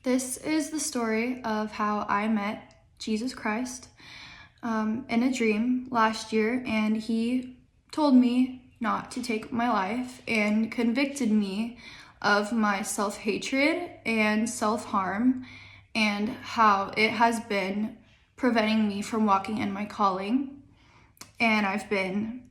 This is the story of how I met Jesus Christ in a dream last year, and he told me not to take my life and convicted me of my self-hatred and self-harm and how it has been preventing me from walking in my calling. And I've been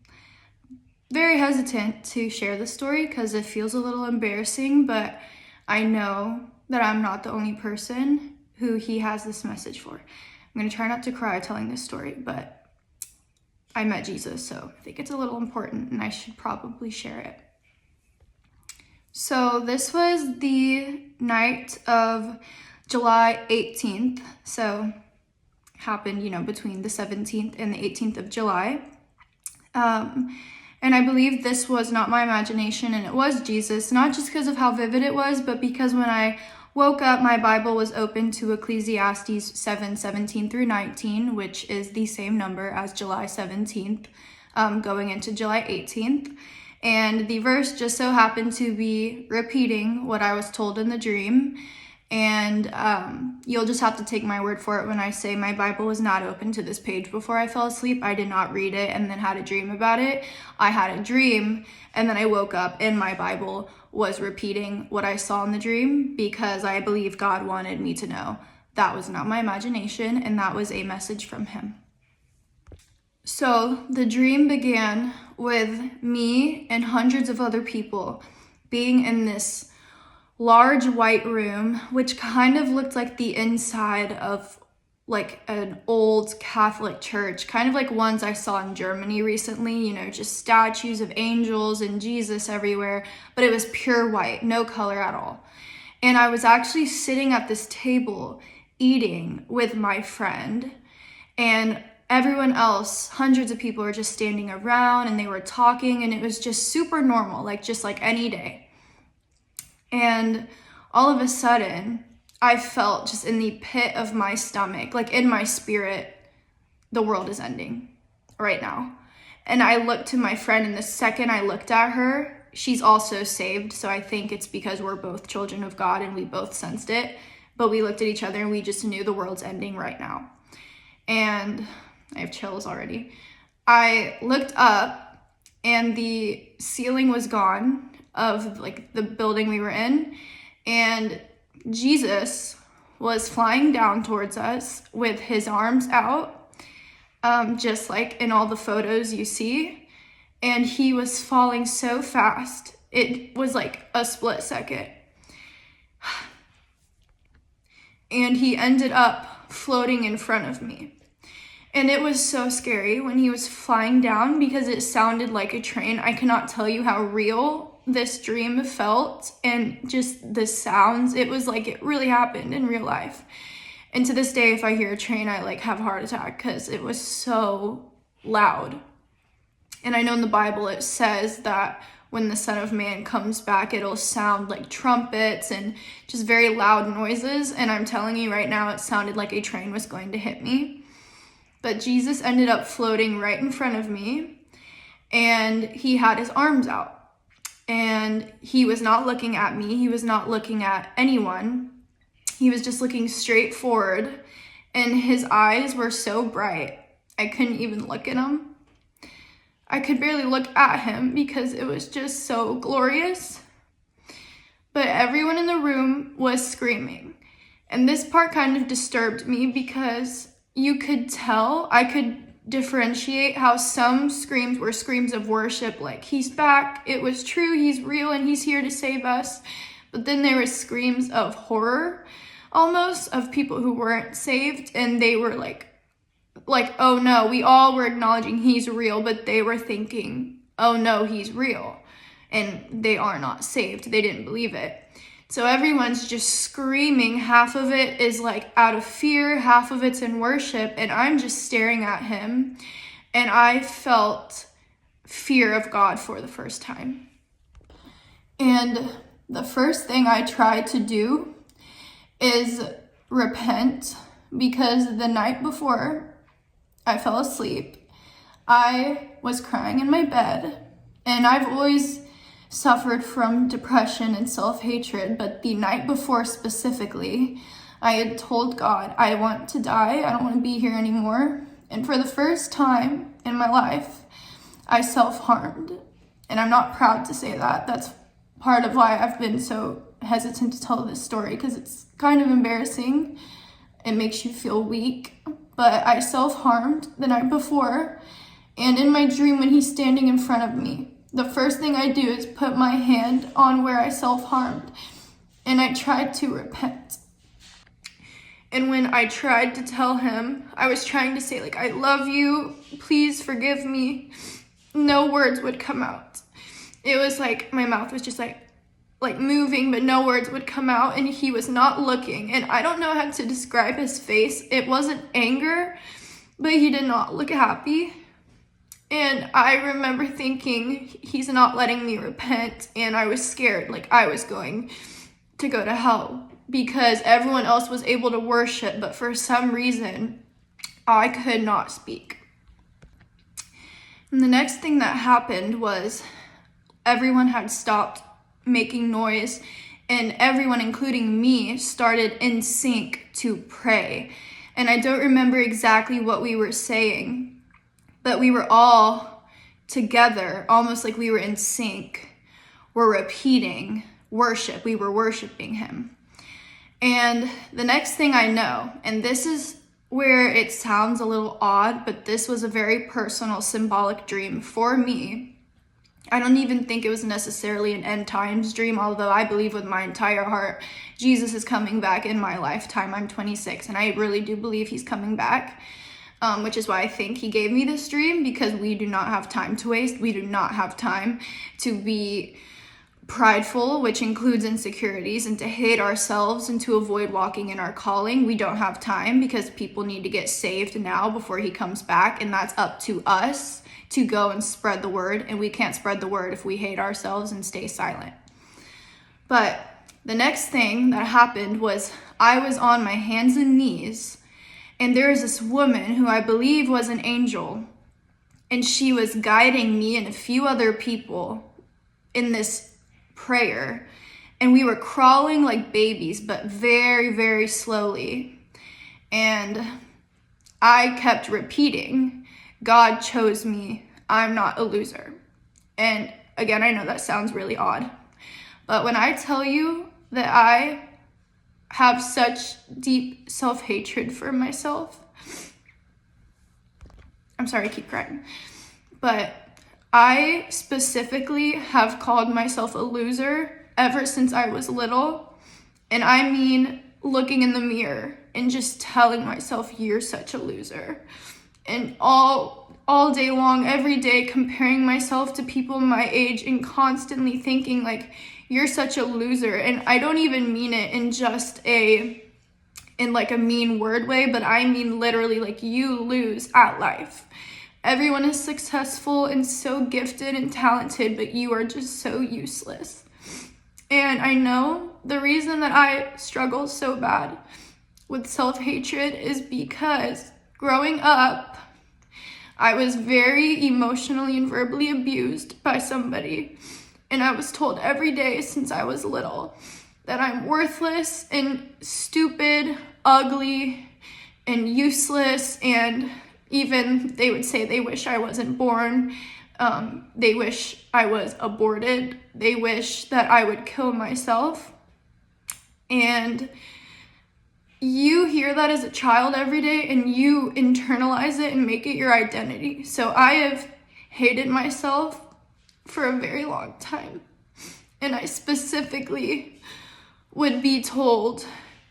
very hesitant to share the story because it feels a little embarrassing, but I know that I'm not the only person who he has this message for. I'm going to try not to cry telling this story, but I met Jesus, so I think it's a little important and I should probably share it. So this was the night of July 18th, so happened, between the 17th and the 18th of July. And I believe this was not my imagination, and it was Jesus, not just because of how vivid it was, but because when I woke up, my Bible was open to Ecclesiastes 7:17 through 19, which is the same number as July 17th, going into July 18th. And the verse just so happened to be repeating what I was told in the dream. And you'll just have to take my word for it when I say my Bible was not open to this page before I fell asleep. I did not read it and then had a dream about it. I had a dream and then I woke up and my Bible was repeating what I saw in the dream because I believe God wanted me to know that was not my imagination and that was a message from him. So the dream began with me and hundreds of other people being in this large white room, which kind of looked like the inside of like an old Catholic church, kind of like ones I saw in Germany recently, just statues of angels and Jesus everywhere, but it was pure white, no color at all. And I was actually sitting at this table eating with my friend, and everyone else, hundreds of people were just standing around and they were talking, and it was just super normal, just like any day. And all of a sudden, I felt just in the pit of my stomach, like in my spirit, the world is ending right now. And I looked to my friend, and the second I looked at her, she's also saved. So I think it's because we're both children of God and we both sensed it. But we looked at each other and we just knew the world's ending right now. And I have chills already. I looked up and the ceiling was gone of the building we were in, and Jesus was flying down towards us with his arms out, just like in all the photos you see, and he was falling so fast it was like a split second, and he ended up floating in front of me. And it was so scary when he was flying down because it sounded like a train. I cannot tell you how real this dream felt, and just the sounds, it was like it really happened in real life. And to this day, if I hear a train, I have a heart attack because it was so loud. And I know in the Bible it says that when the Son of Man comes back, it'll sound like trumpets and just very loud noises. And I'm telling you right now, it sounded like a train was going to hit me. But Jesus ended up floating right in front of me, and he had his arms out. And he was not looking at me. He was not looking at anyone. He was just looking straight forward. And his eyes were so bright, I couldn't even look at him. I could barely look at him because it was just so glorious. But everyone in the room was screaming. And this part kind of disturbed me because you could tell, I could differentiate how some screams were screams of worship, like he's back, it was true, he's real, and he's here to save us. But then there were screams of horror, almost, of people who weren't saved, and they were like, oh no, we all were acknowledging he's real, but they were thinking, oh no, he's real, and they are not saved, they didn't believe it. So everyone's just screaming. Half of it is out of fear, half of it's in worship, and I'm just staring at him, and I felt fear of God for the first time. And the first thing I tried to do is repent, because the night before I fell asleep, I was crying in my bed, and I've always suffered from depression and self-hatred, but the night before specifically, I had told God, I want to die. I don't want to be here anymore. And for the first time in my life, I self-harmed. And I'm not proud to say that. That's part of why I've been so hesitant to tell this story, because it's kind of embarrassing. It makes you feel weak. But I self-harmed the night before. And in my dream, when he's standing in front of me, the first thing I do is put my hand on where I self-harmed. And I tried to repent. And when I tried to tell him, I was trying to say, like, I love you, please forgive me, no words would come out. It was like my mouth was just like moving, but no words would come out, and he was not looking. And I don't know how to describe his face. It wasn't anger, but he did not look happy. And I remember thinking, he's not letting me repent, and I was scared, like I was going to go to hell, because everyone else was able to worship, but for some reason, I could not speak. And the next thing that happened was everyone had stopped making noise, and everyone, including me, started in sync to pray. And I don't remember exactly what we were saying, but we were all together, almost like we were in sync. We're repeating worship. We were worshiping him. And the next thing I know, and this is where it sounds a little odd, but this was a very personal, symbolic dream for me. I don't even think it was necessarily an end times dream, although I believe with my entire heart Jesus is coming back in my lifetime. I'm 26, and I really do believe he's coming back, which is why I think he gave me this dream, because we do not have time to waste. We do not have time to be prideful, which includes insecurities, and to hate ourselves and to avoid walking in our calling. We don't have time, because people need to get saved now before he comes back, and that's up to us to go and spread the word, and we can't spread the word if we hate ourselves and stay silent. But the next thing that happened was I was on my hands and knees, and there was this woman who I believe was an angel, and she was guiding me and a few other people in this prayer, and we were crawling like babies, but very, very slowly. And I kept repeating, God chose me, I'm not a loser. And again, I know that sounds really odd, but when I tell you that I have such deep self-hatred for myself, I'm sorry, I keep crying, but I specifically have called myself a loser ever since I was little. And I mean looking in the mirror and just telling myself, you're such a loser. And all day long, every day, comparing myself to people my age and constantly thinking like, you're such a loser. And I don't even mean it in like a mean word way, but I mean literally like, you lose at life. Everyone is successful and so gifted and talented, but you are just so useless. And I know the reason that I struggle so bad with self-hatred is because growing up, I was very emotionally and verbally abused by somebody. And I was told every day since I was little that I'm worthless and stupid, ugly, and useless, and even they would say they wish I wasn't born. They wish I was aborted. They wish that I would kill myself. And you hear that as a child every day, and you internalize it and make it your identity. So I have hated myself for a very long time. And I specifically would be told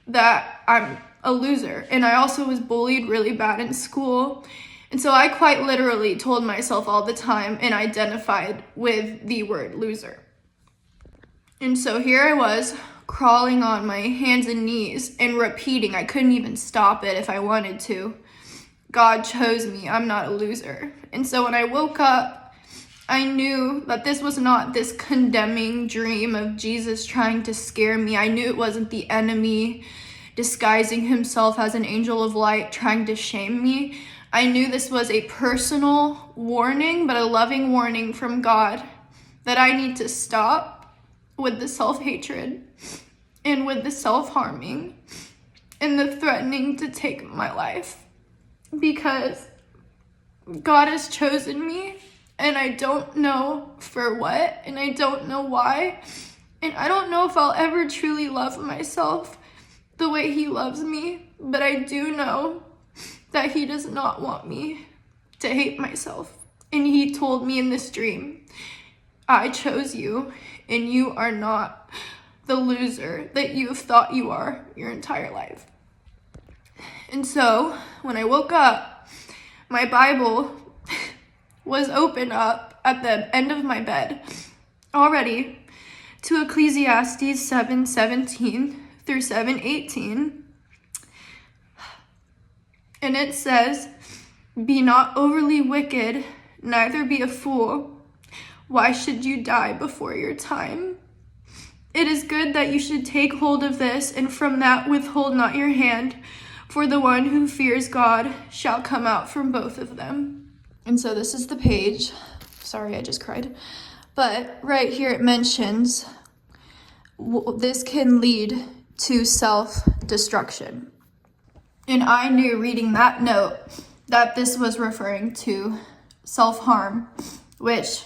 that I'm a loser. And I also was bullied really bad in school. And so I quite literally told myself all the time and identified with the word loser. And so here I was crawling on my hands and knees and repeating, I couldn't even stop it if I wanted to, God chose me, I'm not a loser. And so when I woke up, I knew that this was not this condemning dream of Jesus trying to scare me. I knew it wasn't the enemy disguising himself as an angel of light trying to shame me. I knew this was a personal warning, but a loving warning from God that I need to stop with the self-hatred and with the self-harming and the threatening to take my life, because God has chosen me, and I don't know for what, and I don't know why, and I don't know if I'll ever truly love myself the way he loves me, but I do know that he does not want me to hate myself. And he told me in this dream, I chose you, and you are not the loser that you have thought you are your entire life. And so when I woke up, my Bible was open up at the end of my bed already to Ecclesiastes 7:17 through 7:18. And it says, "Be not overly wicked, neither be a fool. Why should you die before your time? It is good that you should take hold of this, and from that withhold not your hand, for the one who fears God shall come out from both of them." And so this is the page. Sorry, I just cried. But right here it mentions this can lead to self-destruction. And I knew reading that note that this was referring to self-harm, which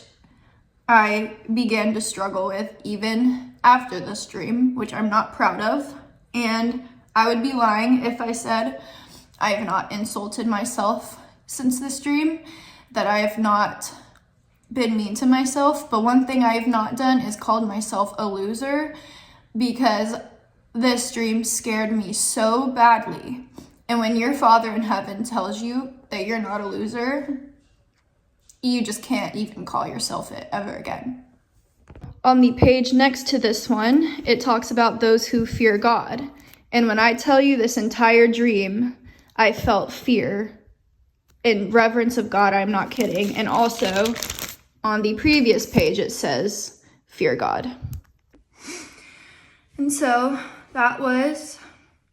I began to struggle with even after this dream, which I'm not proud of. And I would be lying if I said I have not insulted myself since this dream, that I have not been mean to myself. But one thing I have not done is called myself a loser, because this dream scared me so badly. And when your Father in heaven tells you that you're not a loser, you just can't even call yourself it ever again. On the page next to this one, it talks about those who fear God. And when I tell you this entire dream, I felt fear in reverence of God. I'm not kidding. And also on the previous page, it says, fear God. And so that was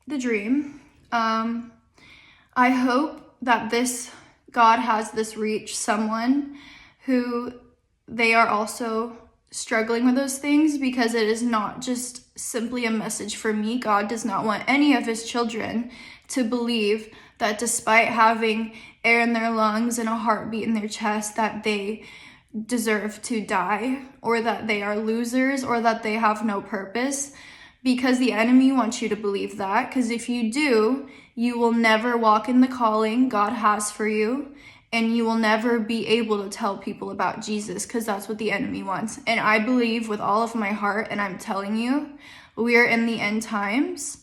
the dream. I hope that God has this reach someone who they are also struggling with those things, because it is not just simply a message for me. God does not want any of his children to believe that despite having air in their lungs and a heartbeat in their chest, that they deserve to die, or that they are losers, or that they have no purpose, because the enemy wants you to believe that. Because if you do, you will never walk in the calling God has for you, and you will never be able to tell people about Jesus, because that's what the enemy wants. And I believe with all of my heart, and I'm telling you, we are in the end times,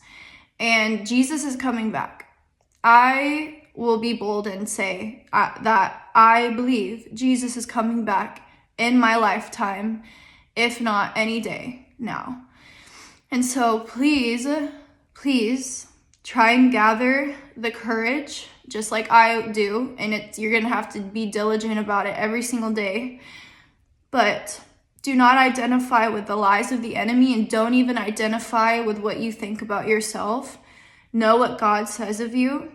and Jesus is coming back. I will be bold and say that I believe Jesus is coming back in my lifetime, if not any day now. And so please try and gather the courage, just like I do, and you're gonna have to be diligent about it every single day. But do not identify with the lies of the enemy, and don't even identify with what you think about yourself. Know what God says of you.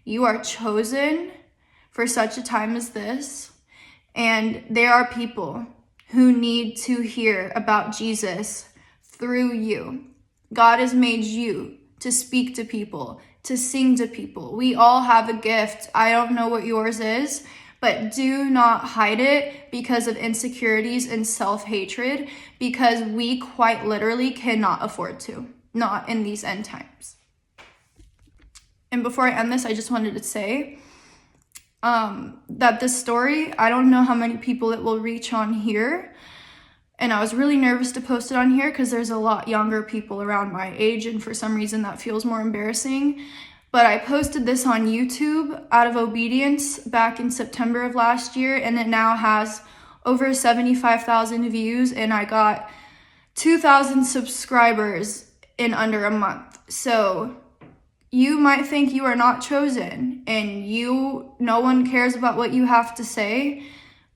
You are chosen for such a time as this, and there are people who need to hear about Jesus through you. God has made you to speak to people, to sing to people. We all have a gift. I don't know what yours is, but do not hide it because of insecurities and self-hatred, because we quite literally cannot afford to, not in these end times. And before I end this, I just wanted to say that this story, I don't know how many people it will reach on here. And I was really nervous to post it on here because there's a lot younger people around my age, and for some reason that feels more embarrassing. But I posted this on YouTube out of obedience back in September of last year, and it now has over 75,000 views, and I got 2,000 subscribers in under a month. So you might think you are not chosen, and no one cares about what you have to say,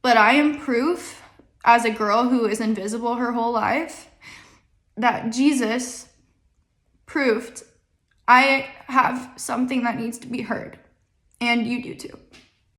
but I am proof, as a girl who is invisible her whole life, that Jesus proved I have something that needs to be heard, and you do too.